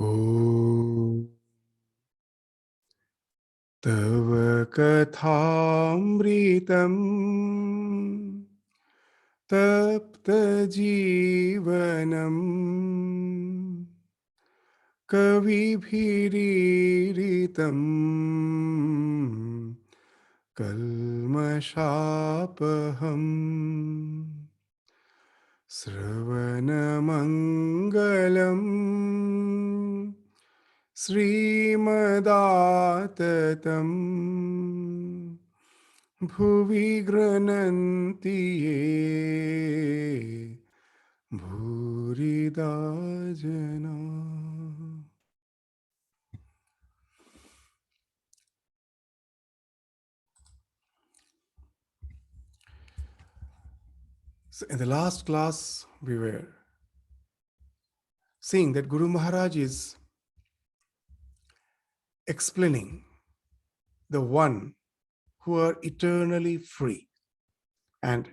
Om Tava Kathamritam Tapta Jivanam Kavibhiriritam Kalmashapaham Sravanamangalam Srimadatam Bhuvi Grananti Ye Bhurida Jana. So in the last class, we were seeing that Guru Maharaj is explaining the one who are eternally free. And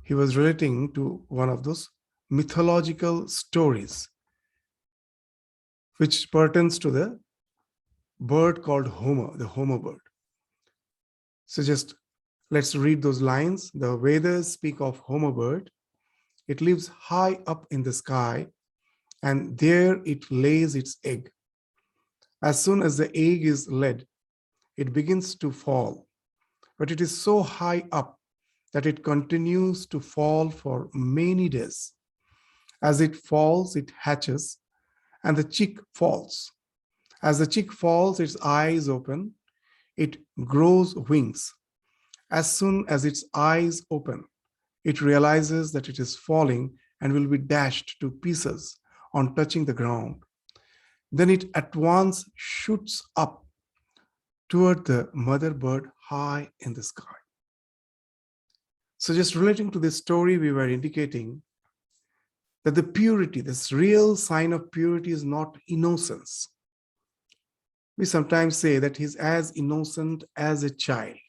he was relating to one of those mythological stories which pertains to the bird called Homer, the Homer bird. So just let's read those lines. The Vedas speak of Homer bird. It lives high up in the sky, and there it lays its egg. As soon as the egg is laid, it begins to fall. But it is so high up that it continues to fall for many days. As it falls, it hatches, and the chick falls. As the chick falls, its eyes open, it grows wings. As soon as its eyes open, it realizes that it is falling and will be dashed to pieces on touching the ground. Then it at once shoots up toward the mother bird high in the sky. So just relating to this story, we were indicating that the purity, this real sign of purity is not innocence. We sometimes say that he's as innocent as a child.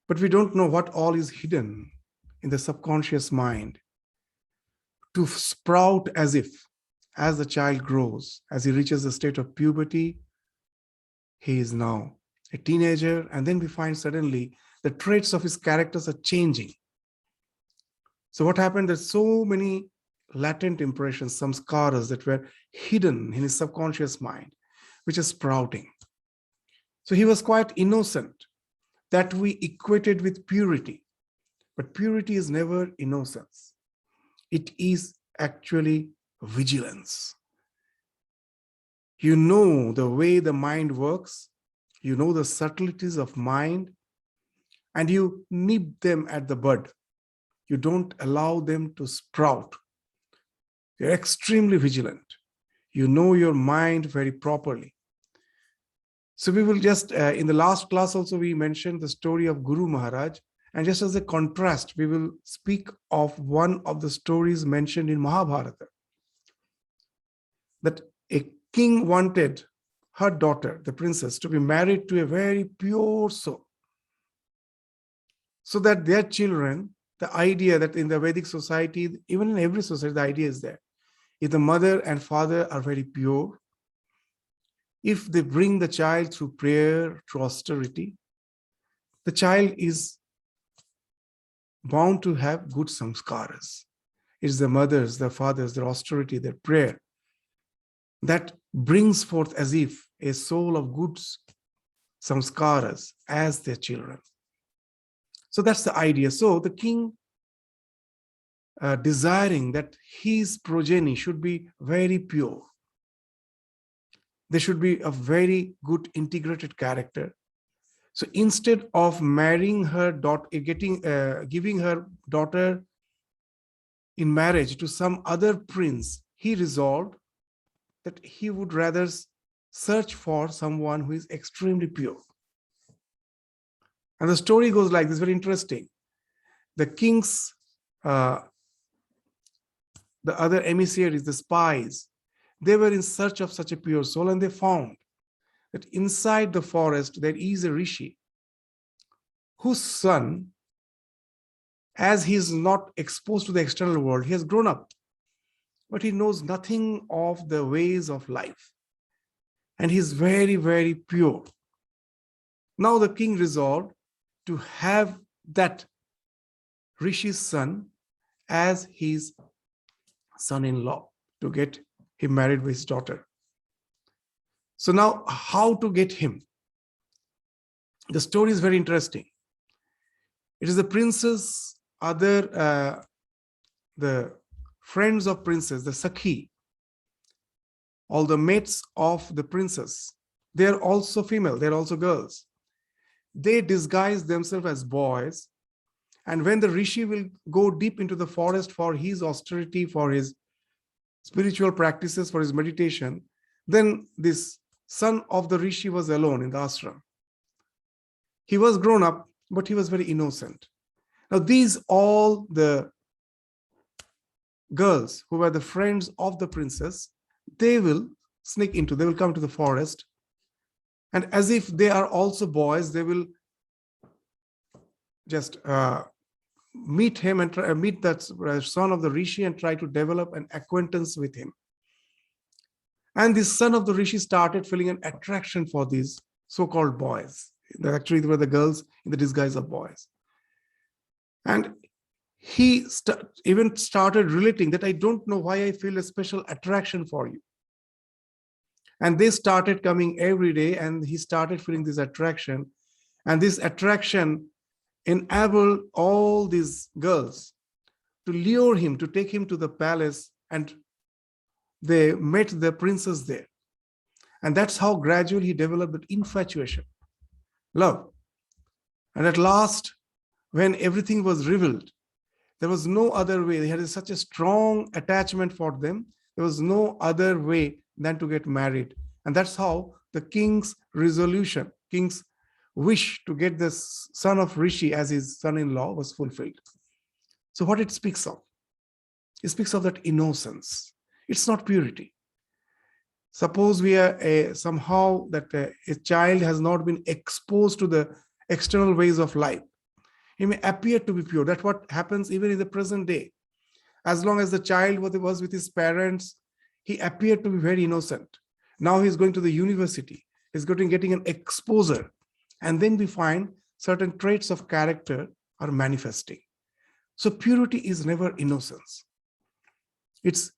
But we don't know what all is hidden in the subconscious mind to sprout as the child grows, as he reaches the state of puberty, he is now a teenager, and then we find suddenly the traits of his characters are changing. So what happened? There's so many latent impressions, samskaras that were hidden in his subconscious mind, which is sprouting. So he was quite innocent, that we equated with purity. But purity is never innocence. It is actually vigilance. You know the way the mind works, you know the subtleties of mind, and you nip them at the bud. You don't allow them to sprout. You're extremely vigilant. You know your mind very properly. So we will just, in the last class also, we mentioned the story of Guru Maharaj. And just as a contrast, we will speak of one of the stories mentioned in Mahabharata. That a king wanted her daughter, the princess, to be married to a very pure soul. So that their children, the idea that in the Vedic society, even in every society, the idea is there. If the mother and father are very pure, if they bring the child through prayer, through austerity, the child is bound to have good samskaras. It's the mothers, the fathers, their austerity, their prayer that brings forth as if a soul of good samskaras as their children. So that's the idea. So the king, desiring that his progeny should be very pure, they should be a very good integrated character. So instead of marrying her daughter, giving her daughter in marriage to some other prince, he resolved that he would rather search for someone who is extremely pure. And the story goes like this, very interesting. The king's, the other emissaries, the spies, they were in search of such a pure soul, and they found that inside the forest there is a rishi whose son, as he is not exposed to the external world, he has grown up. but he knows nothing of the ways of life. And he's very, very pure. Now the king resolved to have that Rishi's son as his son-in-law, to get him married with his daughter. So now how to get him? The story is very interesting. It is the princess, the friends of princess, the Sakhi, all the mates of the princess. They are also female, they are also girls. They disguise themselves as boys. And when the Rishi will go deep into the forest for his austerity, for his spiritual practices, for his meditation, then this son of the Rishi was alone in the ashram. He was grown up, but he was very innocent. Now these all the girls who were the friends of the princess, they will they will come to the forest, and as if they are also boys, they will just meet him and meet that son of the Rishi and try to develop an acquaintance with him. And this son of the Rishi started feeling an attraction for these so-called boys. Actually, they were the girls in the disguise of boys. And he even started relating that, I don't know why I feel a special attraction for you. And they started coming every day, and he started feeling this attraction. And this attraction enabled all these girls to lure him, to take him to the palace, and they met the princess there. And that's how gradually he developed that infatuation, love. And at last, when everything was revealed, there was no other way. He had such a strong attachment for them. There was no other way than to get married. And that's how the king's resolution, king's wish to get the son of Rishi as his son-in-law was fulfilled. So what it speaks of? It speaks of that innocence. It's not purity. Suppose we are somehow that a child has not been exposed to the external ways of life. He may appear to be pure. That's what happens even in the present day. As long as the child was with his parents, he appeared to be very innocent. Now he's going to the university. He's getting an exposure. And then we find certain traits of character are manifesting. So purity is never innocence. It's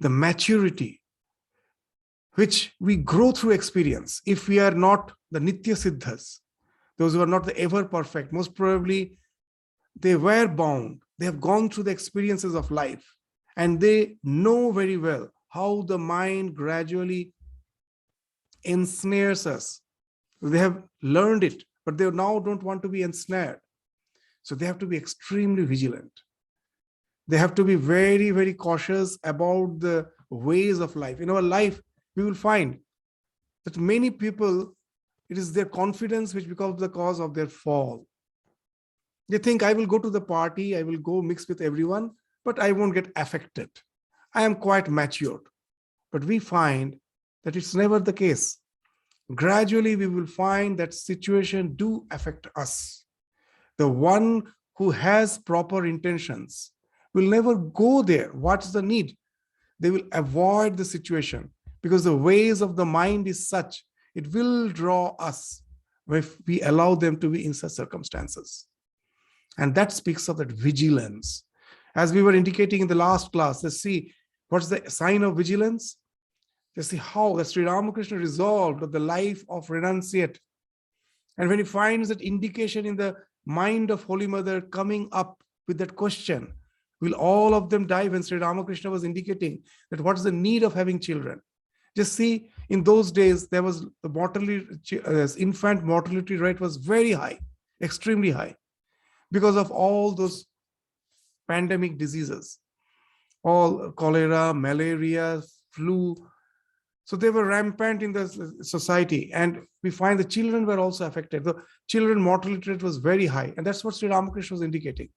the maturity which we grow through experience. If we are not the Nitya Siddhas, those who are not the ever perfect, most probably they were bound. They have gone through the experiences of life, and they know very well how the mind gradually ensnares us. They have learned it, but they now don't want to be ensnared. So they have to be extremely vigilant. They have to be very, very cautious about the ways of life. In our life, we will find that many people, it is their confidence which becomes the cause of their fall. They think, I will go to the party, I will go mix with everyone, but I won't get affected. I am quite matured. But we find that it's never the case. Gradually, we will find that situation do affect us. The one who has proper intentions will never go there. What's the need? They will avoid the situation because the ways of the mind is such, it will draw us if we allow them to be in such circumstances. And that speaks of that vigilance. As we were indicating in the last class, let's see what's the sign of vigilance. Let's see how that Sri Ramakrishna resolved of the life of renunciate. And when he finds that indication in the mind of Holy Mother coming up with that question, will all of them die? When Sri Ramakrishna was indicating that what is the need of having children? Just see, in those days, there was the mortality, infant mortality rate was very high, extremely high, because of all those pandemic diseases, all cholera, malaria, flu. So they were rampant in the society, and we find the children were also affected. The children mortality rate was very high, and that's what Sri Ramakrishna was indicating.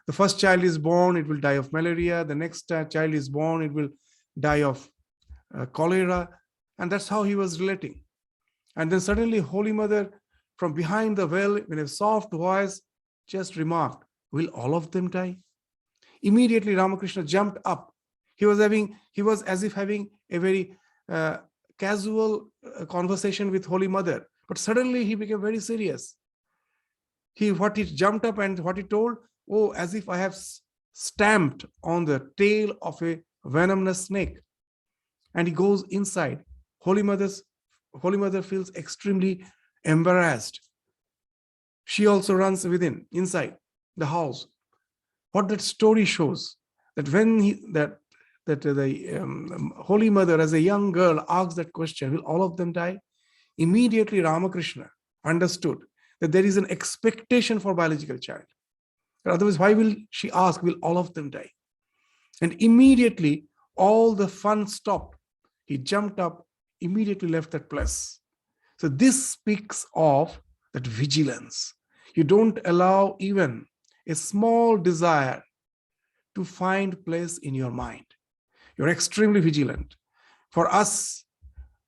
The first child is born, it will die of malaria. The next child is born, it will die of cholera. And that's how he was relating. And then suddenly Holy Mother from behind the veil, in a soft voice, just remarked, will all of them die? Immediately Ramakrishna jumped up. He was as if having a very casual conversation with Holy Mother. But suddenly he became very serious. What he jumped up and what he told, oh, as if I have stamped on the tail of a venomous snake. And he goes inside. Holy Mother feels extremely embarrassed. She also runs inside the house. What that story shows, that when the Holy Mother as a young girl asked that question, will all of them die? Immediately Ramakrishna understood that there is an expectation for biological child. Otherwise, why will she ask, will all of them die? And immediately all the fun stopped. He jumped up, immediately left that place. So this speaks of that vigilance. You don't allow even a small desire to find place in your mind. You're extremely vigilant. For us,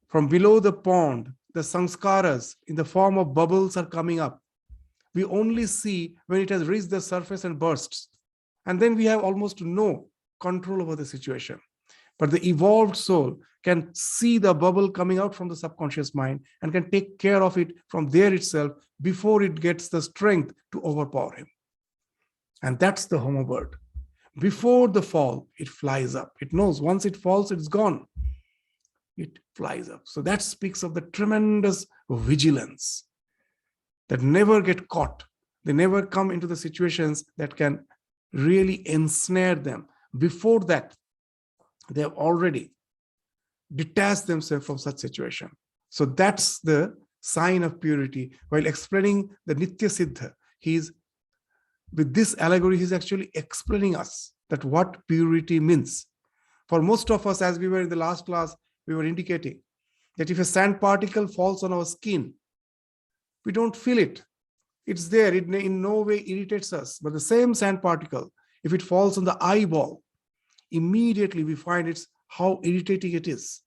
from below the pond, the sanskaras in the form of bubbles are coming up. We only see when it has reached the surface and bursts. And then we have almost no control over the situation. But the evolved soul can see the bubble coming out from the subconscious mind and can take care of it from there itself before it gets the strength to overpower him. And that's the Homo bird. Before the fall, it flies up. It knows once it falls, it's gone. It flies up. So that speaks of the tremendous vigilance that never get caught. They never come into the situations that can really ensnare them. Before that, they have already detached themselves from such situation. So that's the sign of purity. While explaining the Nitya Siddha, with this allegory, he's actually explaining us that what purity means. For most of us, as we were in the last class, we were indicating that if a sand particle falls on our skin, we don't feel it. It's there. It in no way irritates us. But the same sand particle, if it falls on the eyeball, immediately we find how irritating it is.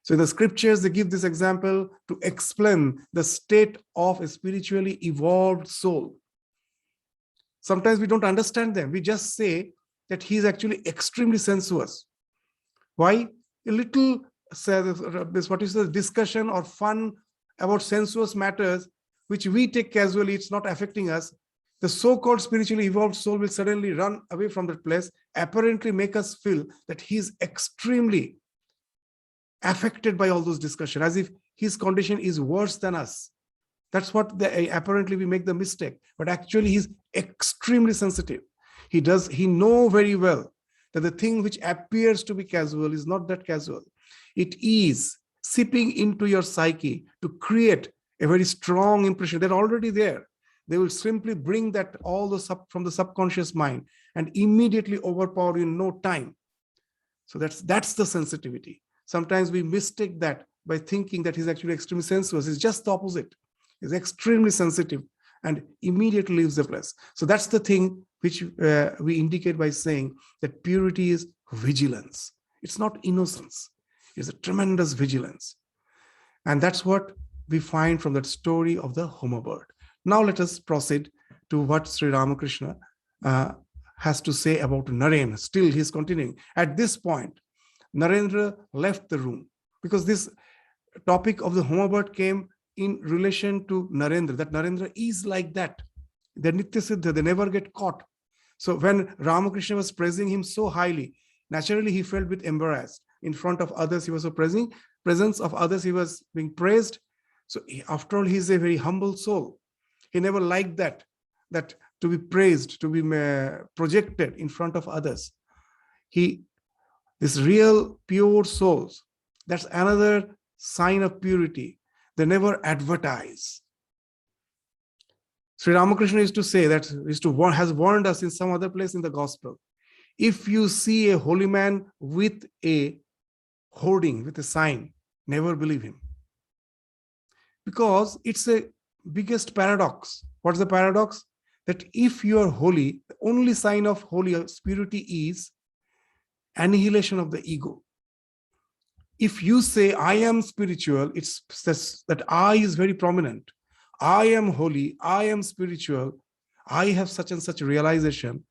So in the scriptures, they give this example to explain the state of a spiritually evolved soul. Sometimes we don't understand them. We just say that he is actually extremely sensuous. Why? A little discussion or fun about sensuous matters, which we take casually, it's not affecting us. The so-called spiritually evolved soul will suddenly run away from that place, apparently make us feel that he's extremely affected by all those discussions, as if his condition is worse than us. That's what apparently we make the mistake. But actually, he's extremely sensitive. He know very well that the thing which appears to be casual is not that casual. It is seeping into your psyche to create a very strong impression. They're already there. They will simply bring that from the subconscious mind and immediately overpower you in no time. So that's the sensitivity. Sometimes we mistake that by thinking that he's actually extremely sensuous. It's just the opposite. He's extremely sensitive and immediately leaves the place. So that's the thing which we indicate by saying that purity is vigilance. It's not innocence. It's a tremendous vigilance. And that's what we find from that story of the Homo bird. Now let us proceed to what Sri Ramakrishna has to say about Narendra. Still, he's continuing. At this point, Narendra left the room because this topic of the Homo bird came in relation to Narendra, that Narendra is like that. They're Nitya Siddha, they never get caught. So when Ramakrishna was praising him so highly, naturally he felt a bit embarrassed. In front of others, he was so presence of others, he was being praised. So after all, he's a very humble soul. He never liked that to be praised, to be projected in front of others. This real pure souls, that's another sign of purity. They never advertise. Sri Ramakrishna used to say that, has warned us in some other place in the gospel. If you see a holy man with a hoarding, with a sign, never believe him. Because it's a biggest paradox. What's the paradox? That if you are holy, the only sign of holy purity is annihilation of the ego. If you say, I am spiritual, it's that I is very prominent. I am holy, I am spiritual, I have such and such realization.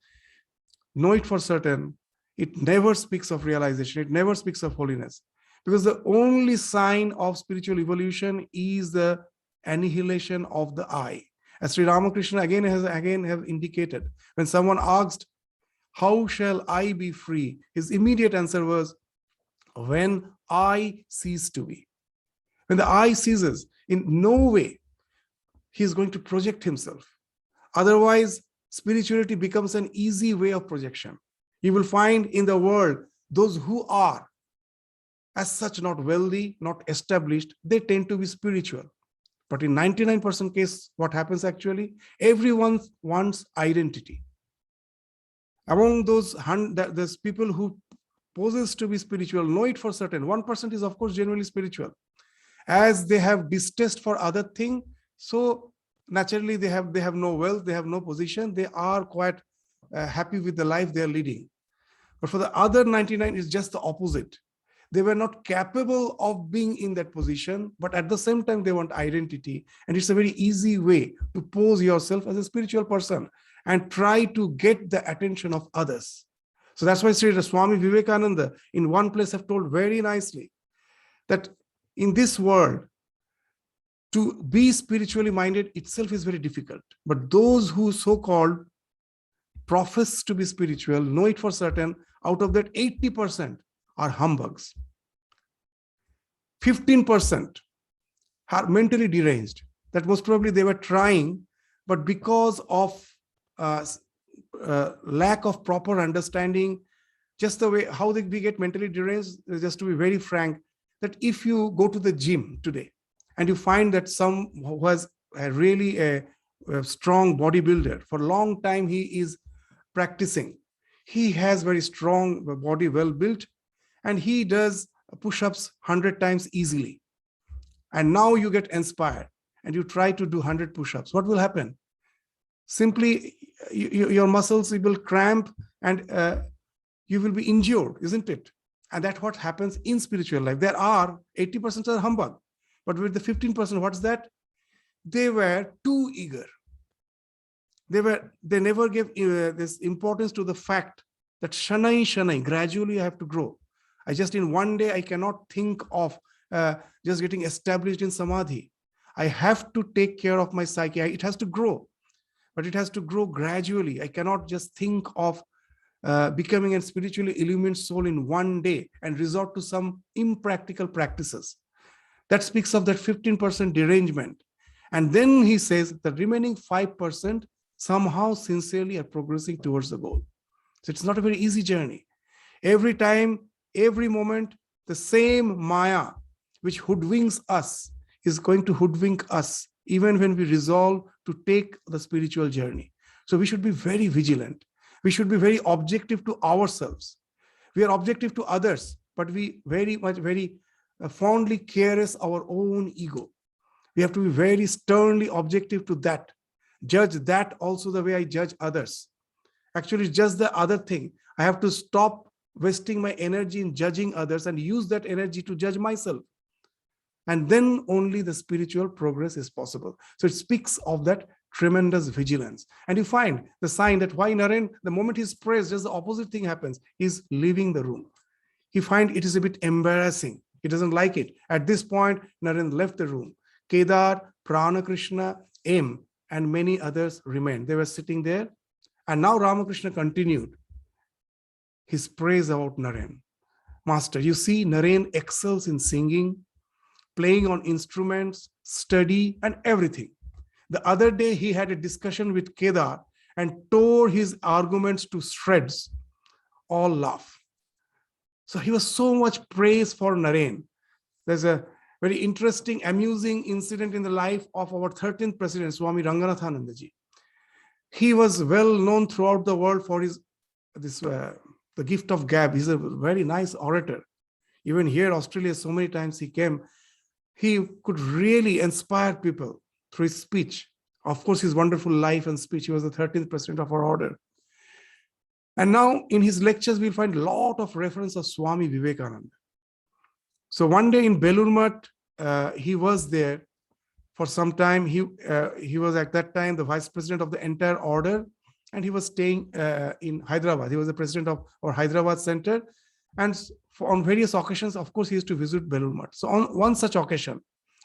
Know it for certain. it never speaks of realization. It never speaks of holiness. Because the only sign of spiritual evolution is the annihilation of the I. As Sri Ramakrishna again have indicated, when someone asked, how shall I be free? His immediate answer was, when I cease to be. When the I ceases, in no way he is going to project himself. Otherwise, spirituality becomes an easy way of projection. You will find in the world, those who are as such not wealthy, not established, they tend to be spiritual. But in 99% case, what happens actually? Everyone wants identity. Among those people who poses to be spiritual, know it for certain. 1% is of course genuinely spiritual. As they have distaste for other thing, so naturally they have no wealth, they have no position, they are quite happy with the life they are leading. But for the other 99, it's just the opposite. They were not capable of being in that position, but at the same time, they want identity. And it's a very easy way to pose yourself as a spiritual person and try to get the attention of others. So that's why Sri Swami Vivekananda in one place have told very nicely that in this world, to be spiritually minded itself is very difficult. But those who so-called profess to be spiritual, know it for certain, out of that 80% are humbugs. 15% are mentally deranged. That most probably they were trying, but because of lack of proper understanding, just the way how we get mentally deranged, just to be very frank, that if you go to the gym today and you find that some who was really a strong bodybuilder, for a long time he is practicing, he has very strong body, well built, and he does push-ups 100 times easily. And now you get inspired and you try to do 100 push-ups. What will happen? Simply, your muscles will cramp and you will be injured, isn't it? And that's what happens in spiritual life. There are 80% are humbug, but with the 15%, what's that? They were too eager. They never gave this importance to the fact that shanai, gradually I have to grow. I just in one day, I cannot think of just getting established in samadhi. I have to take care of my psyche. It has to grow, but it has to grow gradually. I cannot just think of becoming a spiritually illumined soul in one day and resort to some impractical practices. That speaks of that 15% derangement. And then he says the remaining 5% somehow sincerely are progressing towards the goal. So it's not a very easy journey. Every time, every moment, the same Maya, which hoodwinks us, is going to hoodwink us, even when we resolve to take the spiritual journey. So we should be very vigilant. We should be very objective to ourselves. We are objective to others, but we very fondly caress our own ego. We have to be very sternly objective to that. Judge that also the way I judge others. Actually, just the other thing. I have to stop wasting my energy in judging others and use that energy to judge myself. And then only the spiritual progress is possible. So it speaks of that tremendous vigilance. And you find the sign that why Naren, the moment he's praised, just the opposite thing happens. He's leaving the room. He finds it is a bit embarrassing. He doesn't like it. At this point, Naren left the room. Kedar, Prana Krishna, M, and many others remained. They were sitting there. And now Ramakrishna continued his praise about Naren. Master, you see, Naren excels in singing, playing on instruments, study, and everything. The other day, he had a discussion with Kedar and tore his arguments to shreds. All laugh. So he was so much praise for Naren. There's a very interesting, amusing incident in the life of our 13th president, Swami Ranganathanandaji. He was well known throughout the world for the gift of gab. He's a very nice orator. Even here, Australia, so many times he came. He could really inspire people through his speech. Of course, his wonderful life and speech. He was the 13th president of our order. And now in his lectures, we'll find a lot of reference of Swami Vivekananda. So one day in Belur Math, he was there for some time. He was at that time the vice president of the entire order. and he was staying in Hyderabad. He was the president of our Hyderabad center. And on various occasions, of course, he used to visit Belur Math. So on one such occasion,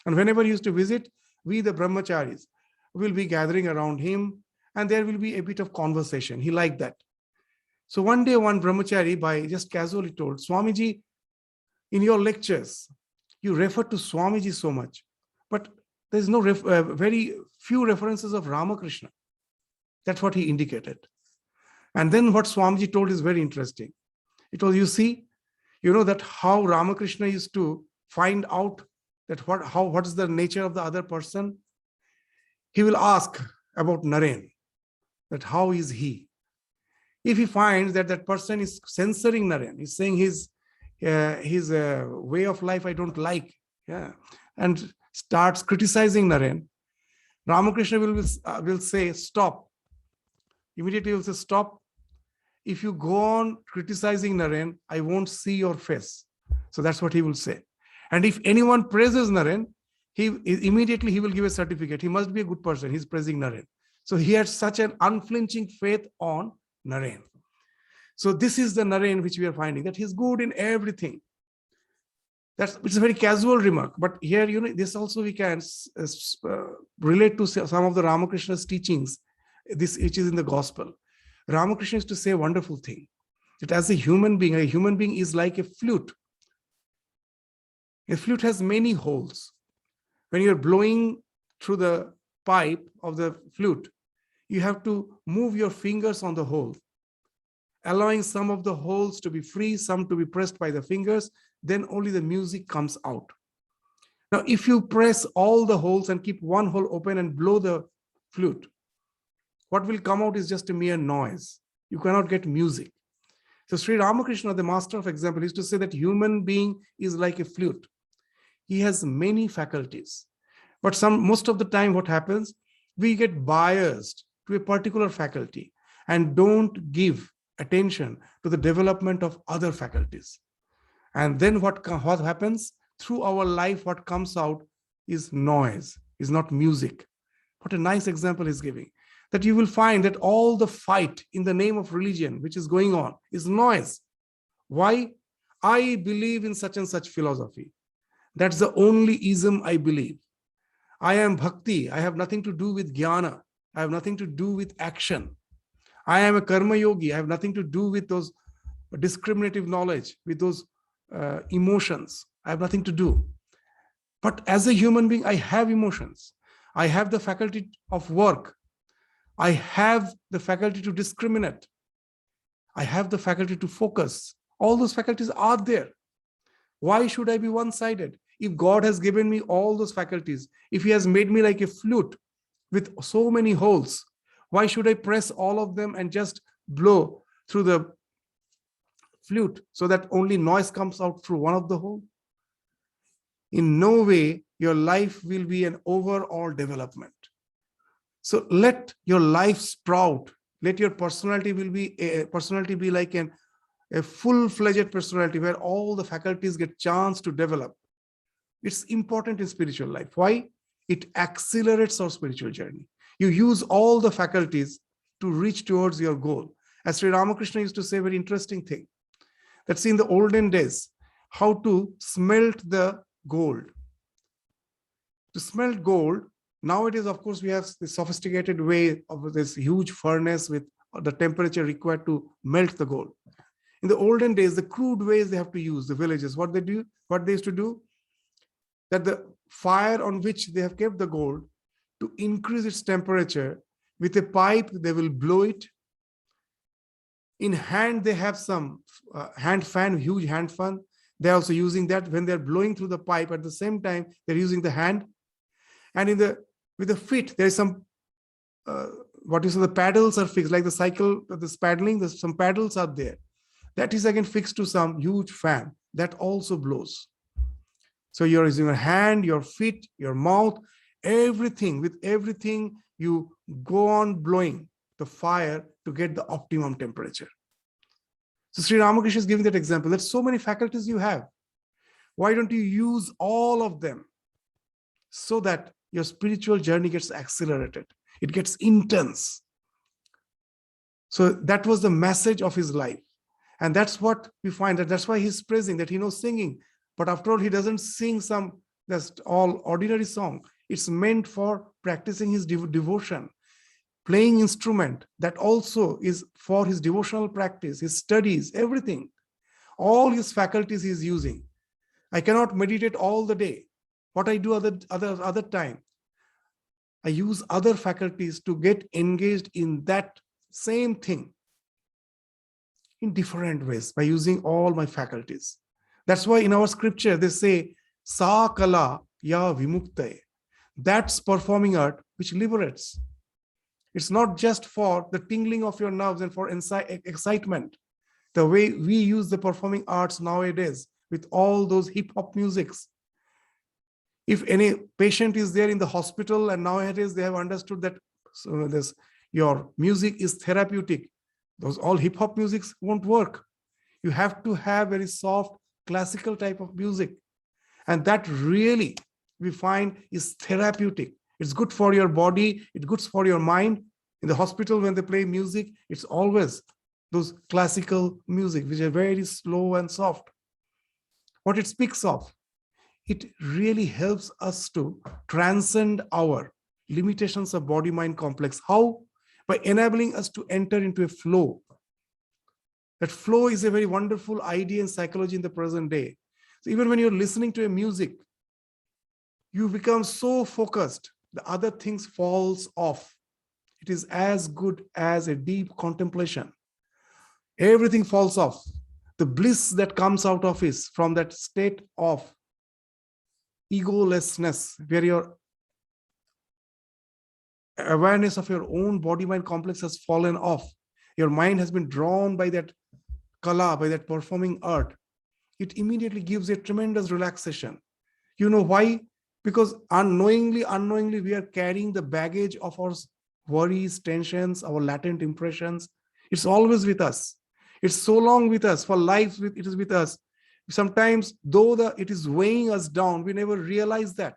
and whenever he used to visit, we, the brahmacharis, will be gathering around him, and there will be a bit of conversation. He liked that. So one day, one brahmachari, by just casually told, Swamiji, in your lectures, you refer to Swamiji so much, but there's no very few references of Ramakrishna. That's what he indicated. And then what Swamiji told is very interesting. It was, you see, you know that how Ramakrishna used to find out that what is the nature of the other person. He will ask about Naren, that how is he? If he finds that that person is censoring Naren, he's saying his way of life I don't like, and starts criticizing Naren, Ramakrishna will say, stop. Immediately he will say, stop. If you go on criticizing Naren, I won't see your face. So that's what he will say. And if anyone praises Naren, immediately he will give a certificate. He must be a good person. He's praising Naren. So he had such an unflinching faith on Naren. So this is the Naren which we are finding, that he's good in everything. It's a very casual remark, but here, this also we can relate to some of the Ramakrishna's teachings, which is in the gospel. Ramakrishna used to say a wonderful thing, that as a human being is like a flute. A flute has many holes. When you're blowing through the pipe of the flute, you have to move your fingers on the hole, allowing some of the holes to be free, some to be pressed by the fingers, then only the music comes out. Now, if you press all the holes and keep one hole open and blow the flute, what will come out is just a mere noise. You cannot get music. So Sri Ramakrishna, the master of example, used to say that human being is like a flute. He has many faculties. But most of the time what happens, we get biased to a particular faculty and don't give attention to the development of other faculties. And then what happens? Through our life, what comes out is noise, is not music. What a nice example he's giving. That you will find that all the fight in the name of religion which is going on is noise. Why? I believe in such and such philosophy. That's the only ism I believe. I am bhakti. I have nothing to do with jnana. I have nothing to do with action. I am a karma yogi. I have nothing to do with those discriminative knowledge, with those emotions. I have nothing to do. But as a human being, I have emotions. I have the faculty of work. I have the faculty to discriminate. I have the faculty to focus. All those faculties are there. Why should I be one-sided? If God has given me all those faculties, if he has made me like a flute with so many holes, why should I press all of them and just blow through the flute so that only noise comes out through one of the holes? In no way your life will be an overall development. So let your life sprout. Let your personality be like a full-fledged personality where all the faculties get chance to develop. It's important in spiritual life. Why? It accelerates our spiritual journey. You use all the faculties to reach towards your goal. As Sri Ramakrishna used to say a very interesting thing. That's in the olden days, how to smelt the gold. To smelt gold, nowadays, of course, we have this sophisticated way of this huge furnace with the temperature required to melt the gold. In the olden days, the crude ways they have to use, the villages, what they used to do, that the fire on which they have kept the gold, to increase its temperature, with a pipe, they will blow it. In hand, they have some hand fan, huge hand fan. They're also using that when they're blowing through the pipe. At the same time, they're using the hand. And with the feet, there's some, the paddles are fixed, like the cycle, this paddling, there's some paddles are there. That is again fixed to some huge fan that also blows. So you're using your hand, your feet, your mouth, everything. With everything, you go on blowing the fire to get the optimum temperature. So Sri Ramakrishna is giving that example. There's so many faculties you have. Why don't you use all of them so that your spiritual journey gets accelerated? It gets intense. So that was the message of his life. And that's what we find, that's why he's praising, that he knows singing. But after all, he doesn't sing some just all ordinary song. It's meant for practicing his devotion, playing instrument. That also is for his devotional practice, his studies, everything. All his faculties he's using. I cannot meditate all the day. What I do other time, I use other faculties to get engaged in that same thing in different ways by using all my faculties. That's why in our scripture they say, Sa kala ya vimuktaye. That's performing art which liberates. It's not just for the tingling of your nerves and for excitement. The way we use the performing arts nowadays with all those hip hop musics. If any patient is there in the hospital and nowadays they have understood that your music is therapeutic, those all hip hop musics won't work. You have to have very soft classical type of music. And that really we find is therapeutic. It's good for your body. It's good for your mind. In the hospital, when they play music, it's always those classical music, which are very slow and soft. What it speaks of, it really helps us to transcend our limitations of body-mind complex. How? By enabling us to enter into a flow. That flow is a very wonderful idea in psychology in the present day. So even when you're listening to a music, you become so focused, the other things falls off. It is as good as a deep contemplation. Everything falls off. The bliss that comes out of it from that state of egolessness, where your awareness of your own body-mind complex has fallen off. Your mind has been drawn by that kala, by that performing art. It immediately gives a tremendous relaxation. You know why? Because unknowingly, we are carrying the baggage of our worries, tensions, our latent impressions. It's always with us. It's so long with us. For life, it is with us. Sometimes, though it is weighing us down, we never realize that.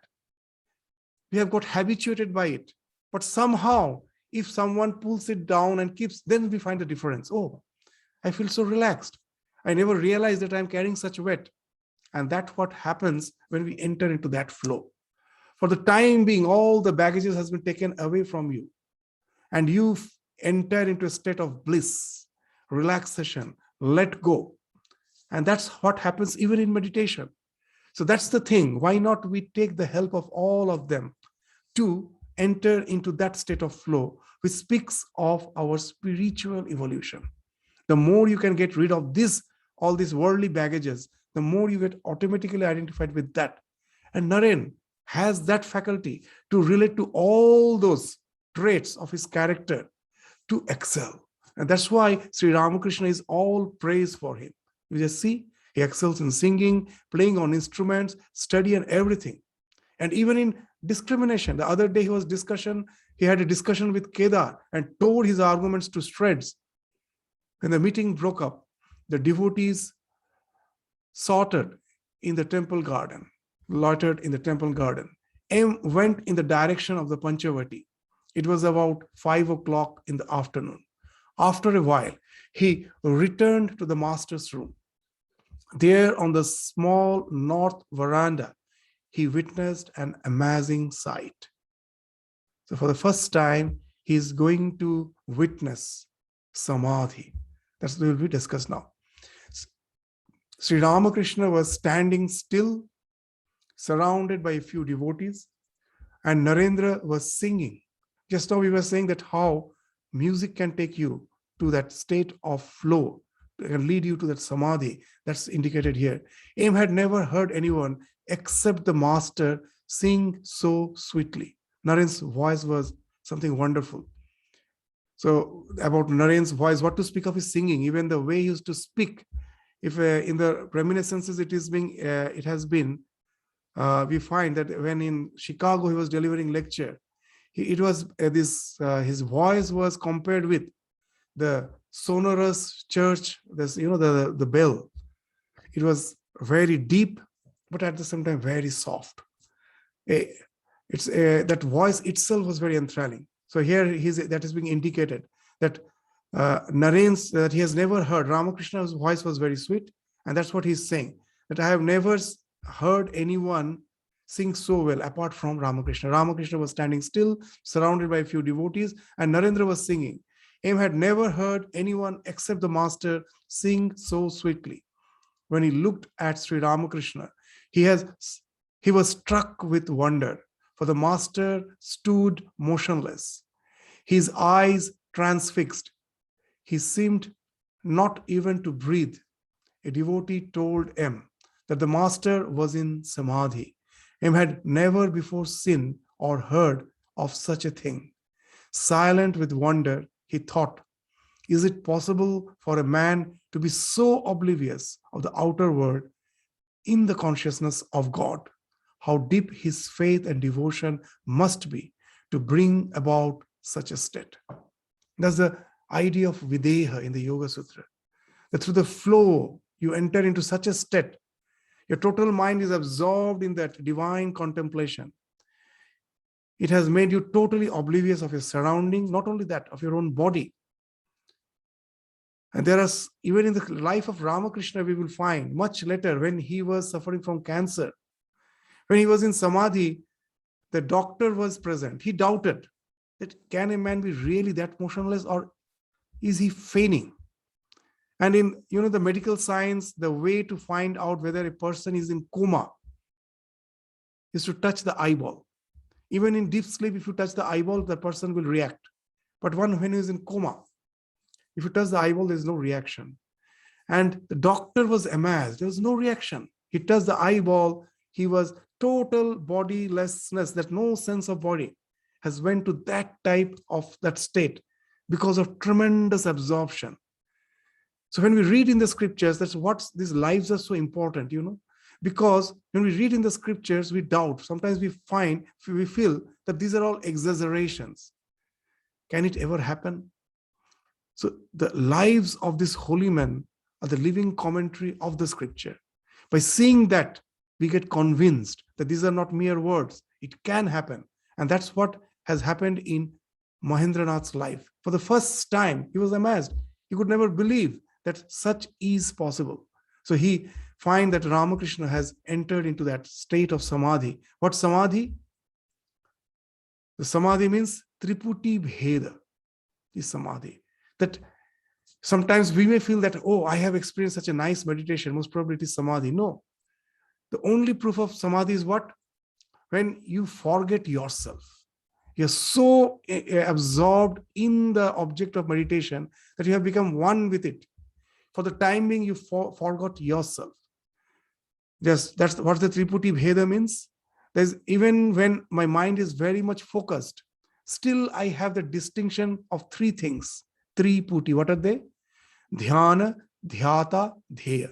We have got habituated by it. But somehow, if someone pulls it down and keeps, then we find the difference. Oh, I feel so relaxed. I never realized that I'm carrying such weight. And that's what happens when we enter into that flow. For the time being, all the baggages has been taken away from you. And you enter into a state of bliss, relaxation, let go. And that's what happens even in meditation. So that's the thing. Why not we take the help of all of them to enter into that state of flow, which speaks of our spiritual evolution. The more you can get rid of all these worldly baggages, the more you get automatically identified with that. And Naren has that faculty to relate to all those traits of his character to excel. And that's why Sri Ramakrishna is all praise for him. You just see, he excels in singing, playing on instruments, study and everything. And even in discrimination, the other day he had a discussion with Kedar and tore his arguments to shreds. When the meeting broke up, the devotees sorted in the temple garden, loitered in the temple garden. M went in the direction of the Panchavati. It was about 5 o'clock in the afternoon. After a while, he returned to the master's room. There on the small north veranda, he witnessed an amazing sight. So for the first time, he's going to witness Samadhi. That's what we discuss now. Sri Ramakrishna was standing still, surrounded by a few devotees, and Narendra was singing. Just now we were saying that how music can take you to that state of flow, can lead you to that samadhi. That's indicated here. Aim had never heard anyone except the master sing so sweetly. Naren's voice was something wonderful. So about Naren's voice, what to speak of his singing, even the way he used to speak. If in the reminiscences it has been, we find that when in Chicago he was delivering lecture, his voice was compared with the sonorous church, the bell. It was very deep, but at the same time very soft. That voice itself was very enthralling. So here that is being indicated that narrates that he has never heard. Ramakrishna's voice was very sweet, and that's what he's saying, that I have never heard anyone sing so well apart from Ramakrishna. Ramakrishna was standing still, surrounded by a few devotees, and Narendra was singing. M had never heard anyone except the master sing so sweetly. When he looked at Sri Ramakrishna, he was struck with wonder, for the master stood motionless, his eyes transfixed. He seemed not even to breathe. A devotee told M that the master was in samadhi. M had never before seen or heard of such a thing. Silent with wonder, he thought, is it possible for a man to be so oblivious of the outer world in the consciousness of God? How deep his faith and devotion must be to bring about such a state. That's the idea of Videha in the Yoga Sutra. That through the flow, you enter into such a state. Your total mind is absorbed in that divine contemplation. It has made you totally oblivious of your surroundings, not only that, of your own body. And there are, even in the life of Ramakrishna, we will find much later when he was suffering from cancer. When he was in samadhi, the doctor was present. He doubted that can a man be really that motionless, or is he feigning? And in the medical science, the way to find out whether a person is in coma is to touch the eyeball. Even in deep sleep, if you touch the eyeball, the person will react. But when he is in coma, if you touch the eyeball, there is no reaction. And the doctor was amazed. There was no reaction. He touched the eyeball. He was total bodilessness, that no sense of body has went to that type of that state because of tremendous absorption. So when we read in the scriptures, that's what these lives are so important, because when we read in the scriptures, we doubt. Sometimes we feel that these are all exaggerations. Can it ever happen? So the lives of these holy men are the living commentary of the scripture. By seeing that, we get convinced that these are not mere words. It can happen. And that's what has happened in Mahendranath's life. For the first time, he was amazed. He could never believe that such is possible. So he finds that Ramakrishna has entered into that state of samadhi. What samadhi? The samadhi means Triputi Bheda is samadhi. That sometimes we may feel that, oh, I have experienced such a nice meditation. Most probably it is samadhi. No. The only proof of samadhi is what? When you forget yourself. You're so absorbed in the object of meditation that you have become one with it. For the time being, you forgot yourself. Just that's what the Triputi Bheda means. There's, even when my mind is very much focused, still I have the distinction of three things. Triputi, what are they? Dhyana, Dhyata, Dheya.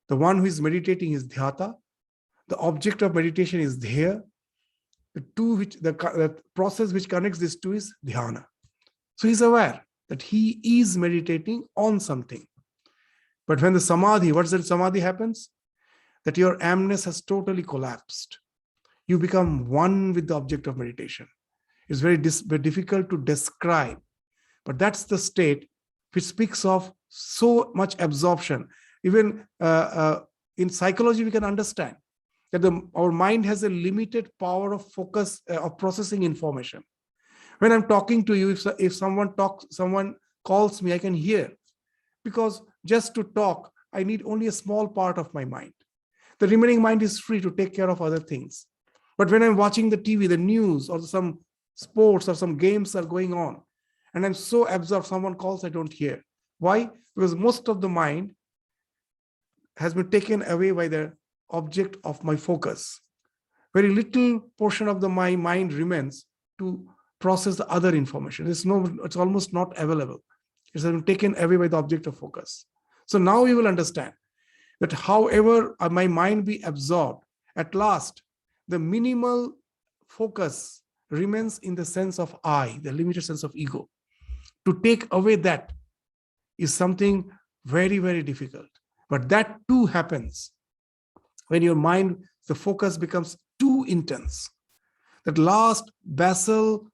The one who is meditating is Dhyata. The object of meditation is Dheya. The process which connects these two is Dhyana. So he's aware that he is meditating on something. But when the samadhi, what's that samadhi happens? That your amness has totally collapsed. You become one with the object of meditation. It's very difficult to describe. But that's the state which speaks of so much absorption. Even in psychology, we can understand that our mind has a limited power of focus, of processing information. When I'm talking to you, if someone calls me, I can hear. Because just to talk, I need only a small part of my mind. The remaining mind is free to take care of other things. But when I'm watching the TV, the news, or some sports or some games are going on, and I'm so absorbed, someone calls, I don't hear. Why? Because most of the mind has been taken away by the object of my focus. Very little portion of my mind remains to process the other information. It's almost not available. It's been taken away by the object of focus. So now you will understand that however my mind be absorbed, at last, the minimal focus remains in the sense of I, the limited sense of ego. To take away that is something very, very difficult. But that too happens when your mind, the focus becomes too intense. That last basal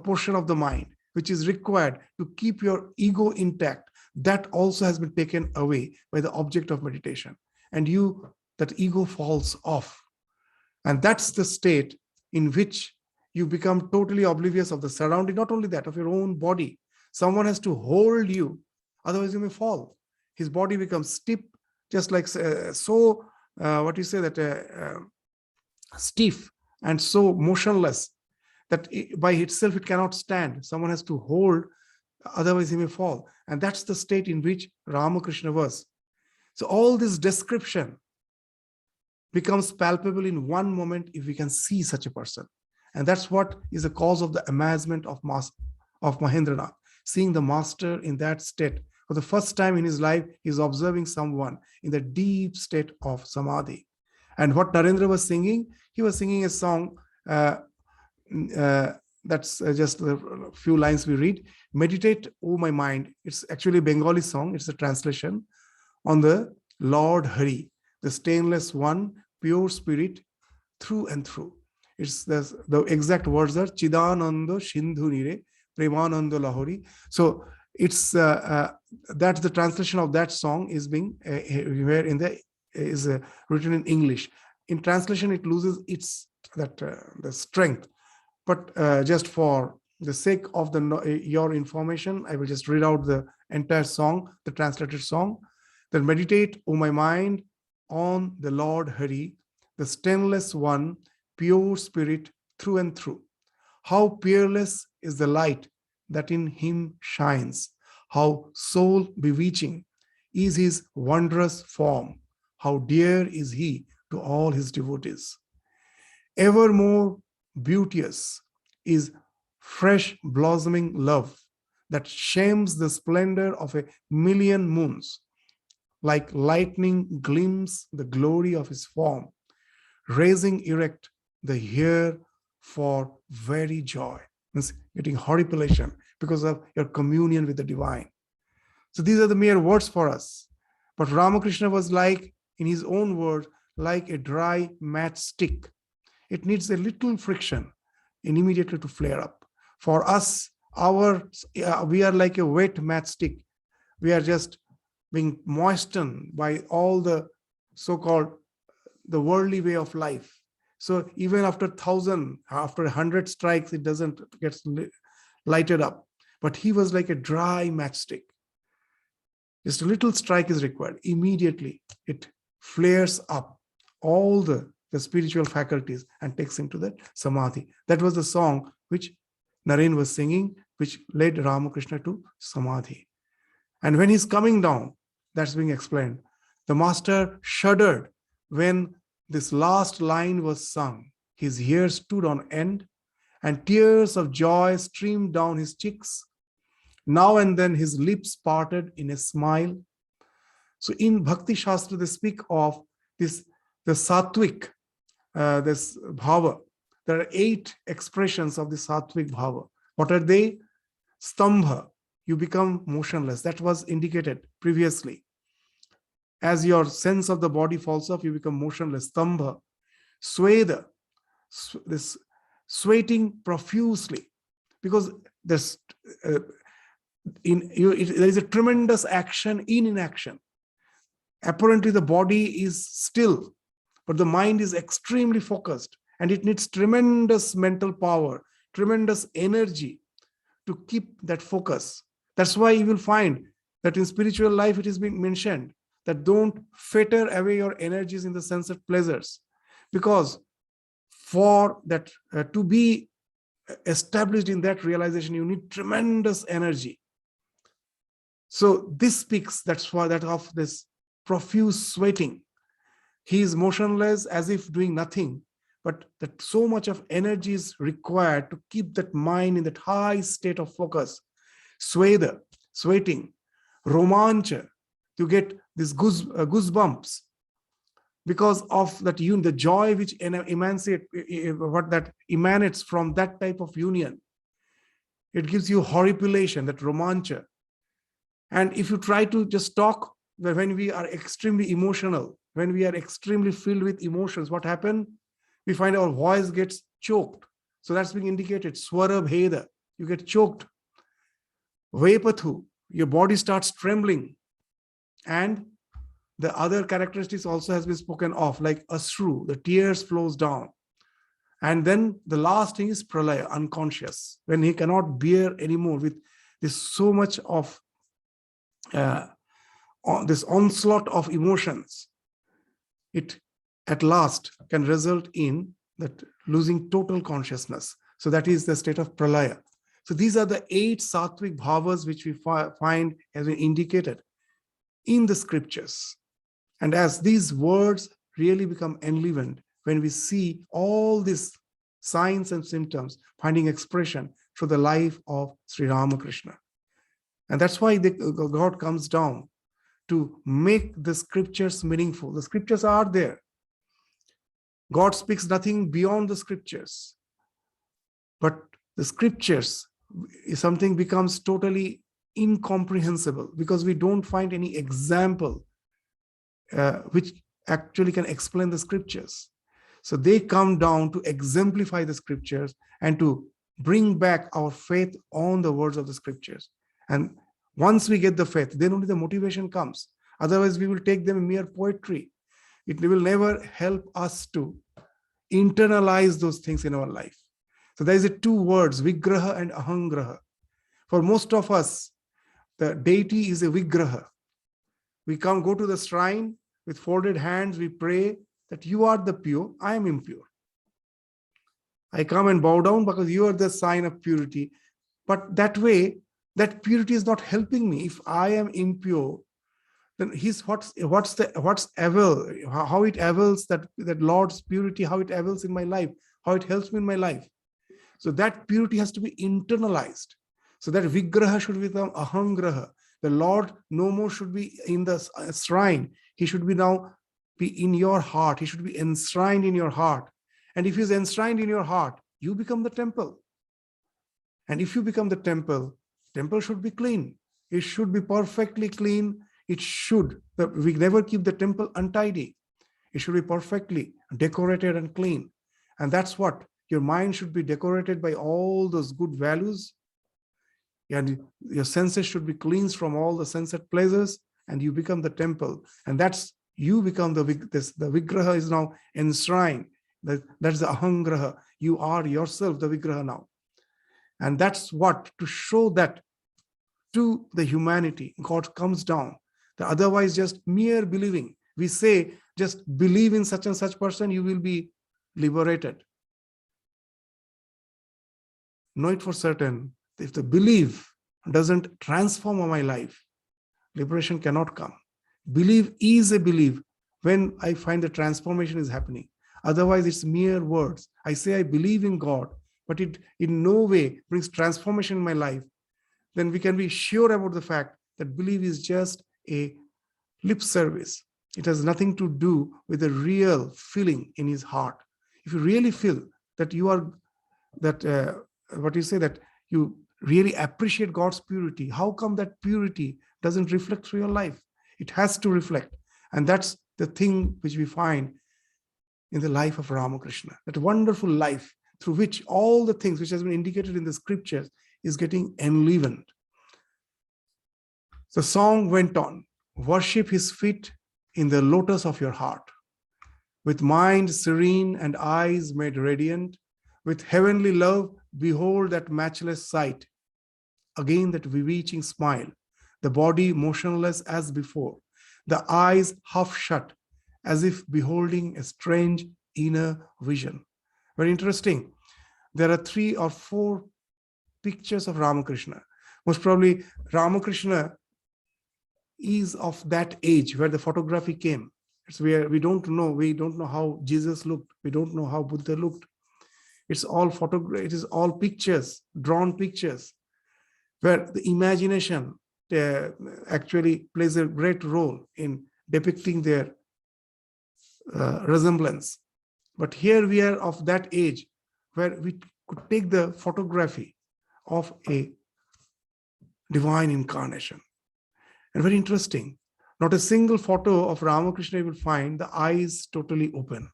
portion of the mind, which is required to keep your ego intact, that also has been taken away by the object of meditation. And that ego falls off. And that's the state in which you become totally oblivious of the surrounding, not only that, of your own body. Someone has to hold you, otherwise you may fall. His body becomes stiff, just like stiff and so motionless that by itself it cannot stand. Someone has to hold, otherwise he may fall. And that's the state in which Ramakrishna was. So all this description becomes palpable in one moment if we can see such a person. And that's what is the cause of the amazement of Mahendranath. Seeing the master in that state. For the first time in his life, he's observing someone in the deep state of samadhi. And what Narendra was singing, he was singing a song, that's just a few lines we read. Meditate, O my mind. It's actually a Bengali song. It's a translation on the Lord Hari, the stainless one, pure spirit through and through. It's the exact words are Chidananda Sindhu Nire Premananda Lahori. So it's that's the translation of that song is being written in English. In translation, it loses the strength. But just for the sake of your information, I will just read out the entire song, the translated song. Then meditate, O my mind, on the Lord Hari, the stainless one, pure spirit through and through. How peerless is the light that in him shines. How soul bewitching is his wondrous form. How dear is he to all his devotees. Evermore beauteous is fresh blossoming love that shames the splendor of a million moons. Like lightning gleams the glory of his form, raising erect the hair for very joy. Means getting horripilation because of your communion with the divine. So these are the mere words for us. But Ramakrishna was like, in his own words, like a dry matchstick. It needs a little friction and immediately to flare up. For us, we are like a wet matchstick. We are just being moistened by all the so-called the worldly way of life. So even after 100 strikes, it doesn't get lighted up. But he was like a dry matchstick. Just a little strike is required. Immediately, it flares up all the spiritual faculties and takes him to the samadhi. That was the song which Naren was singing, which led Ramakrishna to samadhi. And when he's coming down, that's being explained. The master shuddered when this last line was sung. His hair stood on end and tears of joy streamed down his cheeks. Now and then his lips parted in a smile. So in Bhakti Shastra, they speak of the Satwik, this bhava. There are 8 expressions of the Satwik bhava. What are they? Stambha, you become motionless. That was indicated previously. As your sense of the body falls off, you become motionless. Stambha. Sweda, this sweating profusely, because there is a tremendous action in inaction. Apparently the body is still, but the mind is extremely focused, and it needs tremendous mental power, tremendous energy to keep that focus. That's why you will find that in spiritual life it is being mentioned that don't fetter away your energies in the sense of pleasures, because for that to be established in that realization, you need tremendous energy. So this speaks, that's why that of this profuse sweating. He is motionless as if doing nothing, but that so much of energy is required to keep that mind in that high state of focus. Sweda, sweating. Romancha, to get these goosebumps because of that union, the joy which emanates from that type of union. It gives you horripilation, that romancha. And if you try to just talk when we are extremely emotional, when we are extremely filled with emotions, what happens? We find our voice gets choked. So that's being indicated, swara bheda. You get choked. Vepathu, your body starts trembling. And the other characteristics also has been spoken of, like Asru, the tears flows down. And then the last thing is Pralaya, unconscious, when he cannot bear anymore with this so much of this onslaught of emotions. It at last can result in that losing total consciousness. So that is the state of Pralaya. So these are the 8 Satwik bhavas which we find has been indicated in the scriptures. And as these words really become enlivened, when we see all these signs and symptoms finding expression through the life of Sri Ramakrishna. And that's why God comes down to make the scriptures meaningful. The scriptures are there. God speaks nothing beyond the scriptures. But the scriptures, something becomes totally incomprehensible because we don't find any example which actually can explain the scriptures. So they come down to exemplify the scriptures and to bring back our faith on the words of the scriptures. And once we get the faith, then only the motivation comes. Otherwise, we will take them mere poetry. It will never help us to internalize those things in our life. So there is 2 words, Vigraha and Ahangraha. For most of us, the deity is a Vigraha. We go to the shrine with folded hands, we pray that you are the pure, I am impure. I come and bow down because you are the sign of purity. But that way, that purity is not helping me. If I am impure, then how it avails that Lord's purity, how it avails in my life, how it helps me in my life. So that purity has to be internalized. So that Vigraha should become Ahangraha. The Lord no more should be in the shrine. He should be in your heart. He should be enshrined in your heart. And if he's enshrined in your heart, you become the temple. And if you become the temple should be clean. It should be perfectly clean. We never keep the temple untidy. It should be perfectly decorated and clean. And that's what your mind should be decorated by all those good values. And your senses should be cleansed from all the sensed pleasures, and you become the temple. And that's you become the Vigraha is now enshrined. That's the Ahangraha. You are yourself the Vigraha now. And that's what, to show that to the humanity, God comes down. Otherwise, just mere believing. We say, just believe in such and such person, you will be liberated. Know it for certain, if the belief doesn't transform my life, liberation cannot come. Belief is a belief when I find the transformation is happening. Otherwise, it's mere words. I say I believe in God, but it in no way brings transformation in my life. Then we can be sure about the fact that belief is just a lip service. It has nothing to do with the real feeling in his heart. If you really feel that you are, that you really appreciate God's purity, how come that purity doesn't reflect through your life? It has to reflect. And that's the thing which we find in the life of Ramakrishna, that wonderful life through which all the things which has been indicated in the scriptures is getting enlivened. The song went on, worship his feet in the lotus of your heart, with mind serene and eyes made radiant, with heavenly love, behold that matchless sight. Again that bewitching smile, the body motionless as before, the eyes half shut, as if beholding a strange inner vision. Very interesting. There are 3 or 4 pictures of Ramakrishna. Most probably Ramakrishna is of that age where the photography came. It's where we don't know how Jesus looked. We don't know how Buddha looked. It's all it is all pictures, drawn pictures, where the imagination actually plays a great role in depicting their resemblance. But here we are of that age where we could take the photography of a divine incarnation. And very interesting, not a single photo of Ramakrishna you will find the eyes totally open.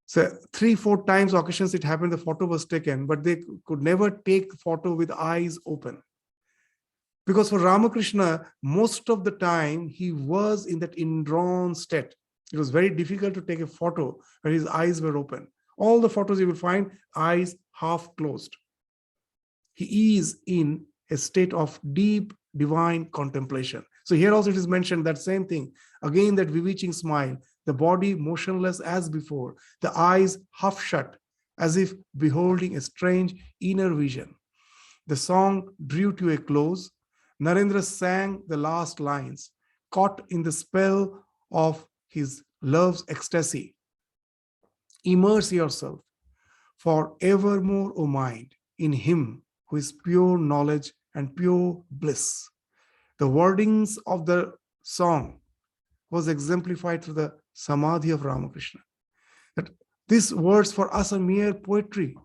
So 3-4 times occasions it happened, the photo was taken, but they could never take photo with eyes open. Because for Ramakrishna, most of the time he was in that indrawn state. It was very difficult to take a photo where his eyes were open. All the photos you will find, eyes half closed. He is in a state of deep divine contemplation. So here also it is mentioned that same thing. Again, that bewitching smile, the body motionless as before, the eyes half shut, as if beholding a strange inner vision. The song drew to a close. Narendra sang the last lines, caught in the spell of his love's ecstasy. Immerse yourself for evermore, O mind, in him who is pure knowledge and pure bliss. The wordings of the song was exemplified through the Samadhi of Ramakrishna. That these words for us are mere poetry,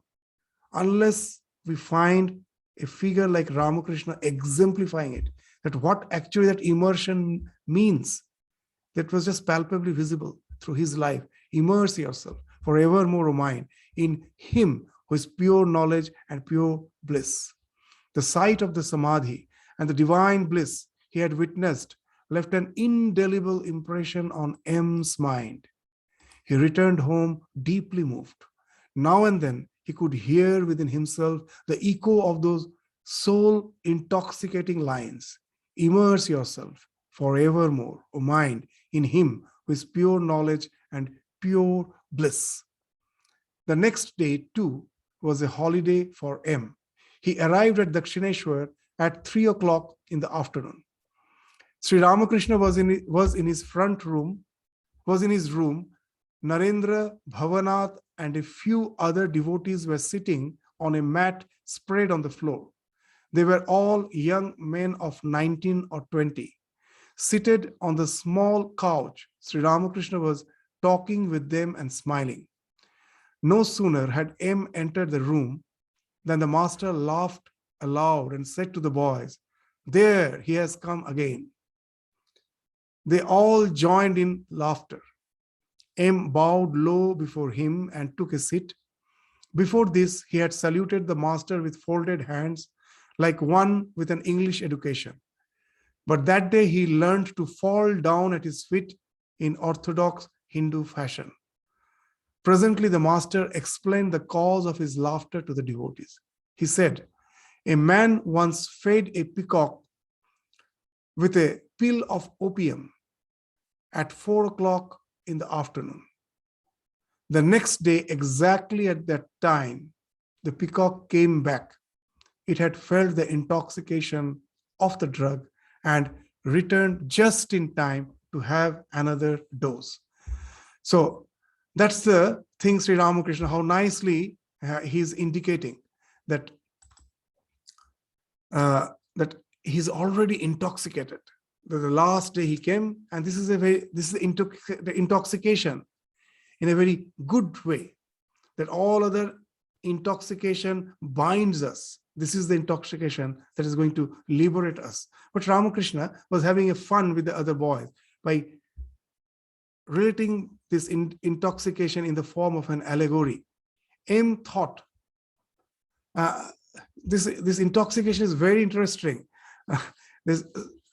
unless we find a figure like Ramakrishna exemplifying it, that what actually that immersion means, that was just palpably visible through his life. Immerse yourself forevermore, O mind, in him who is pure knowledge and pure bliss. The sight of the Samadhi and the divine bliss he had witnessed left an indelible impression on M's mind. He returned home deeply moved. Now and then he could hear within himself the echo of those soul intoxicating lines. Immerse yourself forevermore, O mind, in him who is pure knowledge and pure bliss. The next day, too, was a holiday for M. He arrived at Dakshineshwar at 3 o'clock in the afternoon. Sri Ramakrishna was in his room. Narendra, Bhavanath, and a few other devotees were sitting on a mat spread on the floor. They were all young men of 19 or 20. Seated on the small couch, Sri Ramakrishna was talking with them and smiling. No sooner had M entered the room than the master laughed aloud and said to the boys, "There he has come again." They all joined in laughter. M bowed low before him and took a seat. Before this, he had saluted the master with folded hands, like one with an English education. But that day he learned to fall down at his feet in orthodox Hindu fashion. Presently, the master explained the cause of his laughter to the devotees. He said, "A man once fed a peacock with a pill of opium at 4 o'clock in the afternoon. The next day, exactly at that time, the peacock came back. It had felt the intoxication of the drug and returned just in time to have another dose." So that's the thing, Sri Ramakrishna, how nicely he's indicating that that he's already intoxicated. The last day he came, and this is the intoxication in a very good way, that all other intoxication binds us. This is the intoxication that is going to liberate us. But Ramakrishna was having a fun with the other boys by relating this intoxication in the form of an allegory. M thought this intoxication is very interesting.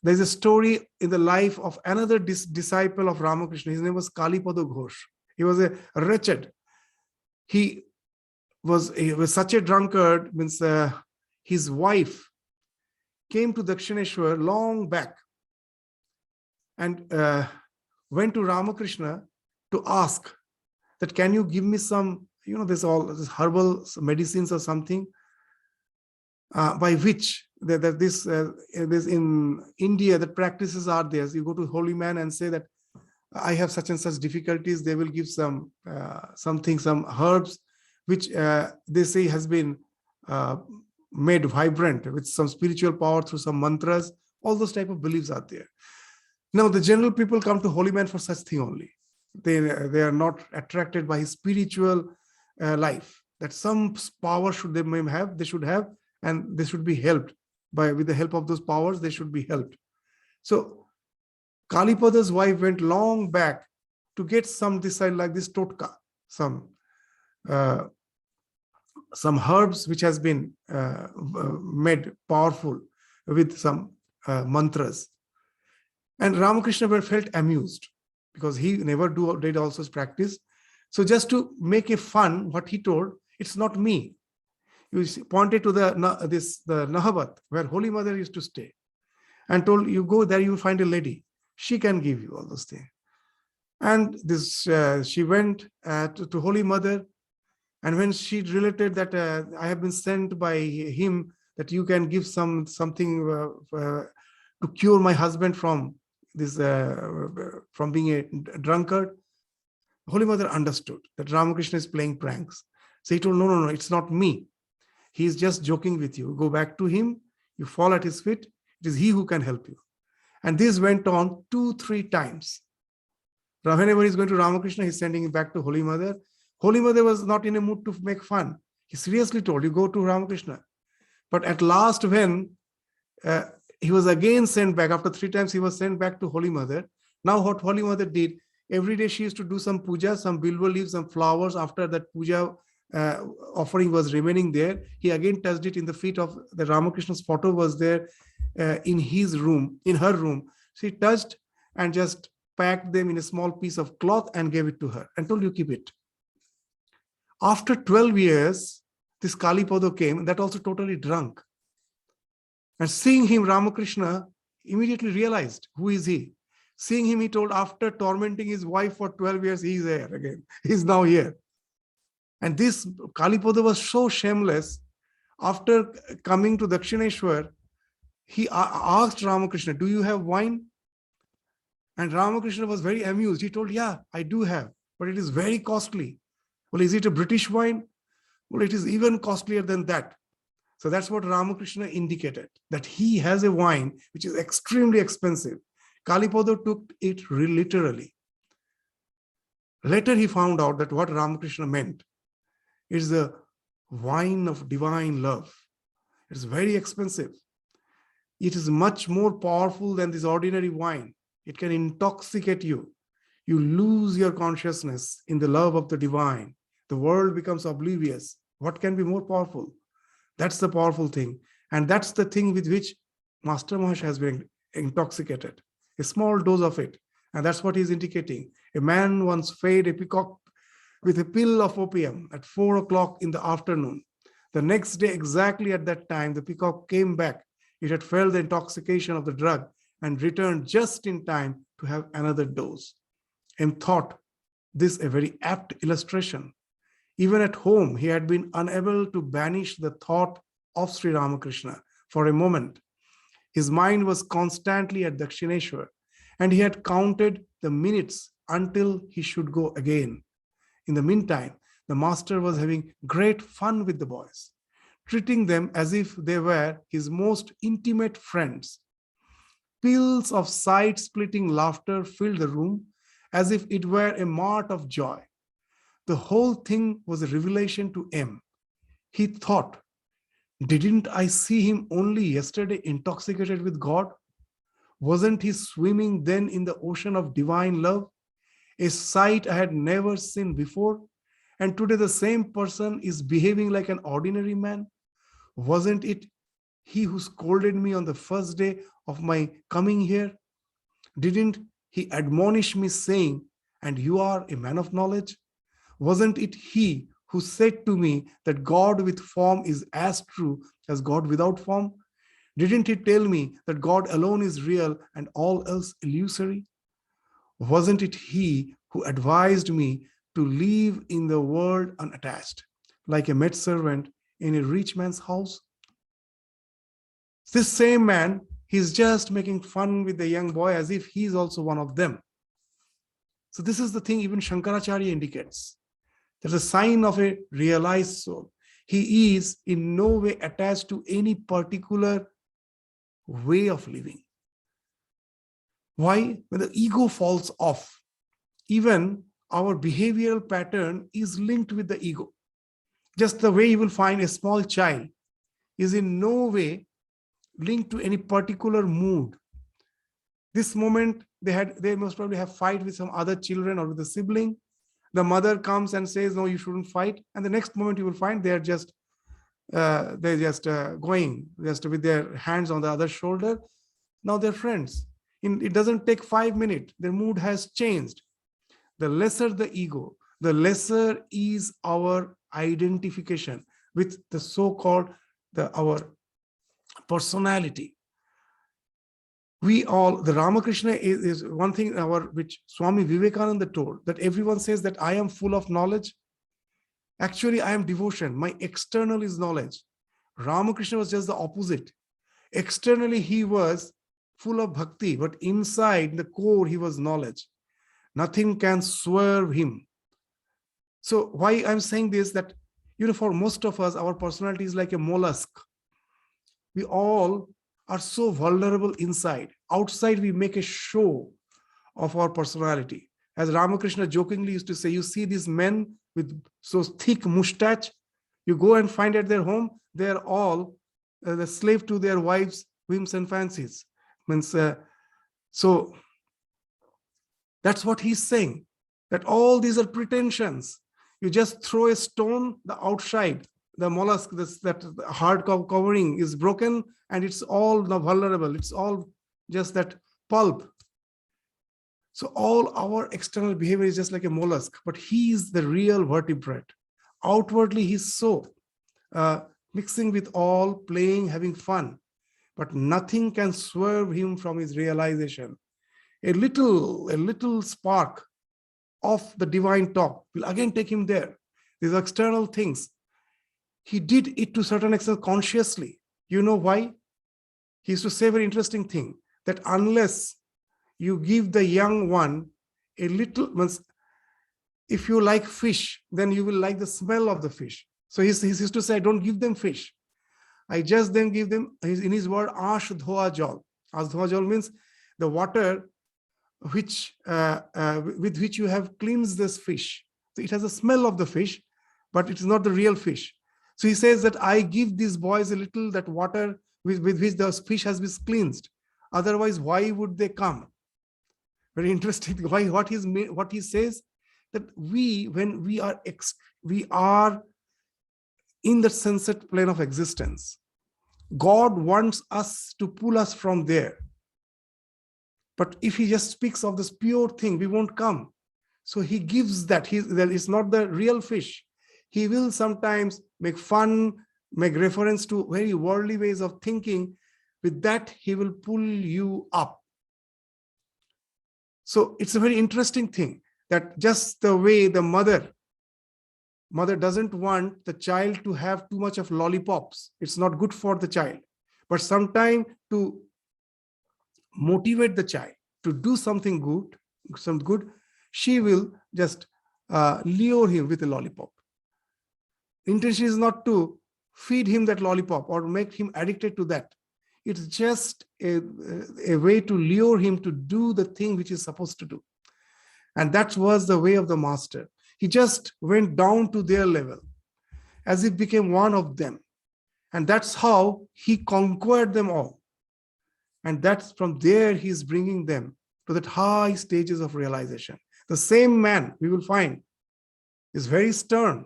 There's a story in the life of another disciple of Ramakrishna. His name was Kalipada Ghosh. He was a wretched. He was such a drunkard, means his wife came to Dakshineshwar long back and went to Ramakrishna to ask that, "Can you give me some, this herbal medicines or something by which this in India, the practices are there. You go to holy man and say that I have such and such difficulties. They will give some herbs which they say has been made vibrant with some spiritual power through some mantras. All those type of beliefs are there. Now the general people come to holy man for such thing only. They are not attracted by his spiritual life. That some power they should have, and they should be helped with the help of those powers. They should be helped. So Kalipada's wife went long back to get some decide like this totka, some herbs which has been made powerful with some mantras. And Ramakrishna felt amused because he never did also practice. So just to make a fun, what he told, it's not me. You pointed to the Nahabat, where Holy Mother used to stay, and told, you go there, you will find a lady. She can give you all those things. And this she went to Holy Mother, and when she related that I have been sent by him that you can give something to cure my husband from this from being a drunkard, Holy Mother understood that Ramakrishna is playing pranks. So he told, no, it's not me. He is just joking with you. Go back to him. You fall at his feet. It is he who can help you. And this went on 2-3 times. Whenever he's going to Ramakrishna, he's sending him back to Holy Mother. Holy Mother was not in a mood to make fun. He seriously told, you go to Ramakrishna. But at last, when he was again sent back, after 3 times, he was sent back to Holy Mother. Now what Holy Mother did, every day she used to do some puja, some bilwa leaves, some flowers. After that puja offering was remaining there, he again touched it in the feet of the Ramakrishna's photo was there in his room, in her room. She touched and just packed them in a small piece of cloth and gave it to her and told, you keep it. After 12 years, this Kalipada came, that also totally drunk. And seeing him, Ramakrishna immediately realized, who is he? Seeing him, he told, after tormenting his wife for 12 years, he is there again. He's now here. And this Kalipada was so shameless. After coming to Dakshineshwar, he asked Ramakrishna, do you have wine? And Ramakrishna was very amused. He told, yeah, I do have, but it is very costly. Well, is it a British wine? Well, it is even costlier than that. So that's what Ramakrishna indicated, that he has a wine which is extremely expensive. Kalipada took it literally. Later he found out that what Ramakrishna meant is the wine of divine love. It's very expensive. It is much more powerful than this ordinary wine. It can intoxicate you. You lose your consciousness in the love of the divine. The world becomes oblivious. What can be more powerful? That's the powerful thing. And that's the thing with which Master Maharsh has been intoxicated. A small dose of it. And that's what he's indicating. A man once fed a peacock with a pill of opium at 4 o'clock in the afternoon. The next day, exactly at that time, the peacock came back. It had felt the intoxication of the drug and returned just in time to have another dose. And thought this a very apt illustration. Even at home, he had been unable to banish the thought of Sri Ramakrishna for a moment. His mind was constantly at Dakshineshwar, and he had counted the minutes until he should go again. In the meantime, the master was having great fun with the boys, treating them as if they were his most intimate friends. Peals of side-splitting laughter filled the room as if it were a mart of joy. The whole thing was a revelation to M. He thought, didn't I see him only yesterday intoxicated with God? Wasn't he swimming then in the ocean of divine love? A sight I had never seen before. And today the same person is behaving like an ordinary man. Wasn't it he who scolded me on the first day of my coming here? Didn't he admonish me saying, and you are a man of knowledge? Wasn't it he who said to me that God with form is as true as God without form? Didn't he tell me that God alone is real and all else illusory? Wasn't it he who advised me to live in the world unattached, like a maidservant in a rich man's house? This same man, he's just making fun with the young boy as if he's also one of them. So this is the thing even Shankaracharya indicates. There's a sign of a realized soul. He is in no way attached to any particular way of living. Why? When the ego falls off, even our behavioral pattern is linked with the ego. Just the way you will find a small child is in no way linked to any particular mood. This moment, they most probably have fight with some other children or with a sibling. The mother comes and says, no, you shouldn't fight. And the next moment you will find they're just going just with their hands on the other shoulder. Now they're friends. It doesn't take 5 minutes. Their mood has changed. The lesser the ego, the lesser is our identification with the so-called our personality. We all, the Ramakrishna is one thing which Swami Vivekananda told, that everyone says that I am full of knowledge. Actually, I am devotion. My external is knowledge. Ramakrishna was just the opposite. Externally, he was full of bhakti, but inside the core, he was knowledge. Nothing can swerve him. So why I'm saying this, that, for most of us, our personality is like a mollusk. We all are so vulnerable inside. Outside, we make a show of our personality. As Ramakrishna jokingly used to say, you see these men with so thick mustache, you go and find at their home, they're all the slave to their wives' whims and fancies. So that's what he's saying, that all these are pretensions. You just throw a stone, the outside, the mollusk, that hard covering is broken, and it's all vulnerable. It's all just that pulp. So all our external behavior is just like a mollusk, but he is the real vertebrate. Outwardly, he's so mixing with all, playing, having fun, but nothing can swerve him from his realization. A little spark of the divine talk will again take him there. These external things, he did it to a certain extent consciously. You know why? He used to say a very interesting thing, that unless you give the young one a little, if you like fish, then you will like the smell of the fish. So he used to say, don't give them fish. I just then give them, in his word, ash dhoa jal. Ash dhoa jal means the water which with which you have cleansed this fish. So it has a smell of the fish, but it is not the real fish. So he says that I give these boys a little that water with which the fish has been cleansed. Otherwise, why would they come? Very interesting. What he says, that when we are in the sunset plane of existence, God wants us to pull us from there. But if he just speaks of this pure thing, we won't come. So he gives that. That is not the real fish. He will sometimes make fun, make reference to very worldly ways of thinking. With that, he will pull you up. So it's a very interesting thing, that just the way the mother doesn't want the child to have too much of lollipops. It's not good for the child. But sometimes to motivate the child to do something good, she will just lure him with a lollipop. Intention is not to feed him that lollipop or make him addicted to that. It's just a way to lure him to do the thing which he's supposed to do. And that was the way of the master. He just went down to their level, as if became one of them. And that's how he conquered them all. And that's from there he's bringing them to that high stages of realization. The same man, we will find, is very stern.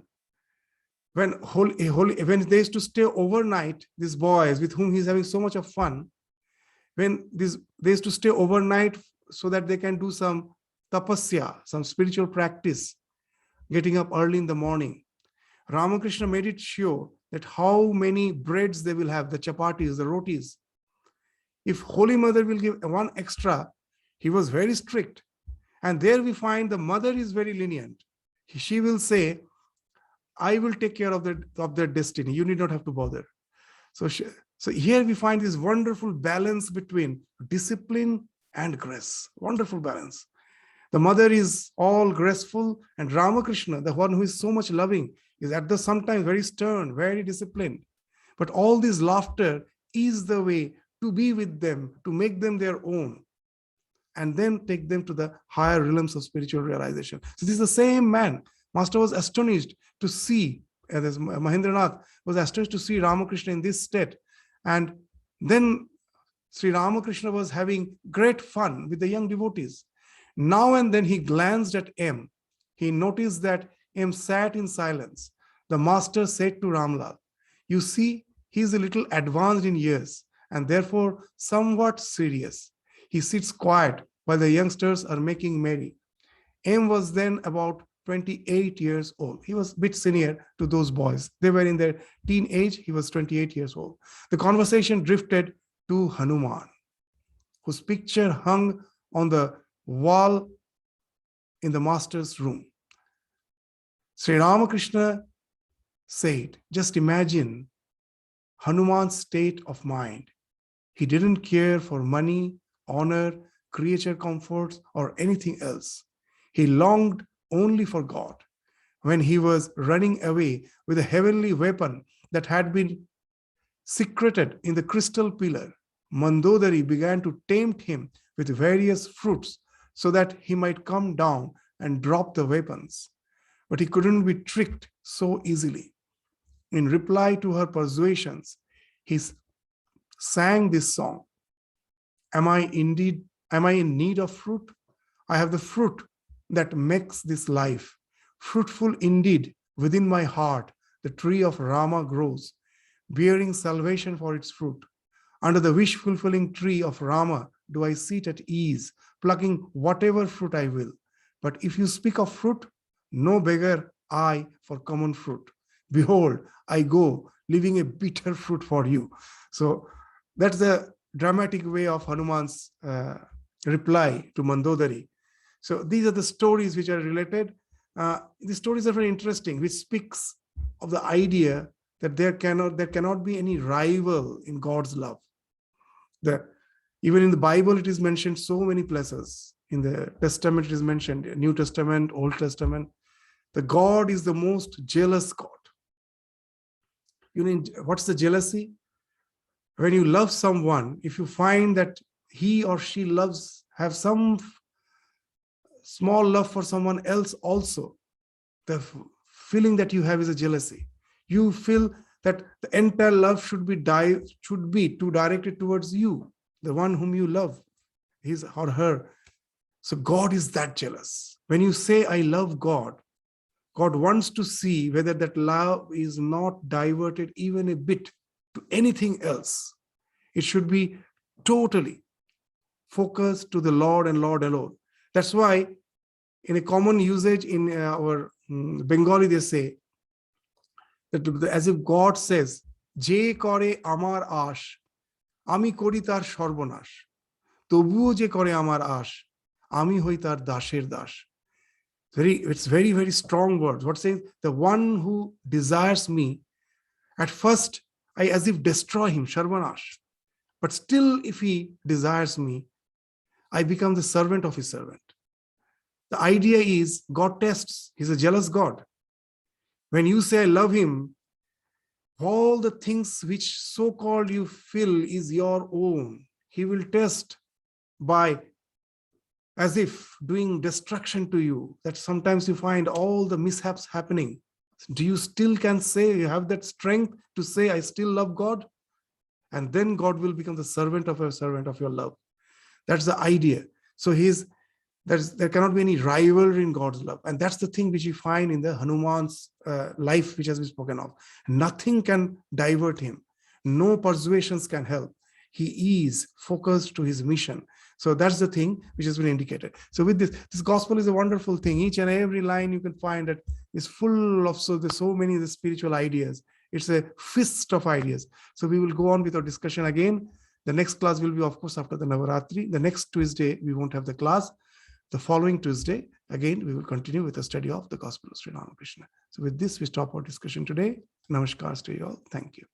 When they used to stay overnight, these boys with whom he's having so much of fun, they used to stay overnight so that they can do some tapasya, some spiritual practice, getting up early in the morning. Ramakrishna made it sure that how many breads they will have, the chapatis, the rotis. If Holy Mother will give one extra, he was very strict. And there we find the mother is very lenient. She will say, I will take care of their destiny. You need not have to bother. So here we find this wonderful balance between discipline and grace. Wonderful balance. The mother is all graceful, and Ramakrishna, the one who is so much loving, is at the sometimes very stern, very disciplined. But all this laughter is the way to be with them, to make them their own, and then take them to the higher realms of spiritual realization. So this is the same man. Master was astonished to see, as Mahendranath was astonished to see Ramakrishna in this state. And then Sri Ramakrishna was having great fun with the young devotees. Now and then he glanced at M. He noticed that M sat in silence. The master said to Ramlal, you see, he is a little advanced in years, and therefore somewhat serious. He sits quiet while the youngsters are making merry. M was then about 28 years old. He was a bit senior to those boys. They were in their teen age. He was 28 years old. The conversation drifted to Hanuman, whose picture hung on the wall in the master's room. Sri Ramakrishna said, just imagine Hanuman's state of mind. He didn't care for money, honor, creature comforts, or anything else. He longed only for God. When he was running away with a heavenly weapon that had been secreted in the crystal pillar, Mandodari began to tempt him with various fruits so that he might come down and drop the weapons. But he couldn't be tricked so easily. In reply to her persuasions, he sang this song. Am I in need of fruit? I have the fruit that makes this life. Fruitful indeed within my heart, the tree of Rama grows, bearing salvation for its fruit. Under the wish-fulfilling tree of Rama do I sit at ease, plucking whatever fruit I will. But if you speak of fruit, no beggar I for common fruit. Behold, I go, leaving a bitter fruit for you. So that's the dramatic way of Hanuman's reply to Mandodari. So these are the stories which are related. The stories are very interesting, which speaks of the idea that there cannot be any rival in God's love. Even in the Bible, it is mentioned so many places. In the Testament, it is mentioned, New Testament, Old Testament. The God is the most jealous God. You know, what's the jealousy? When you love someone, if you find that he or she have some small love for someone else also, the feeling that you have is a jealousy. You feel that the entire love should be directed towards you, the one whom you love, his or her. So God is that jealous. When you say, I love God, God wants to see whether that love is not diverted even a bit to anything else. It should be totally focused to the Lord and Lord alone. That's why in a common usage in our Bengali, they say that as if God says, Je kore amar ash, ami kori tar sarbonash, tobuo je kore amar ash, ami hoi tar dasher dash. It's very, very strong words. What says? The one who desires me, at first I as if destroy him, sarbonash. But still, if he desires me, I become the servant of his servant. The idea is God tests. He's a jealous God. When you say I love him, all the things which so-called you feel is your own, he will test by as if doing destruction to you, that sometimes you find all the mishaps happening. Do you still can say, you have that strength to say, I still love God? And then God will become the servant of your love. That's the idea. So there cannot be any rivalry in God's love. And that's the thing which you find in the Hanuman's life, which has been spoken of. Nothing can divert him. No persuasions can help. He is focused to his mission. So that's the thing which has been indicated. So with this gospel is a wonderful thing. Each and every line you can find that is full of so many of the spiritual ideas. It's a feast of ideas. So we will go on with our discussion again. The next class will be, of course, after the Navaratri. The next Tuesday, we won't have the class. The following Tuesday, again, we will continue with the study of the Gospel of Sri Ramakrishna. So with this, we stop our discussion today. Namaskar to you all. Thank you.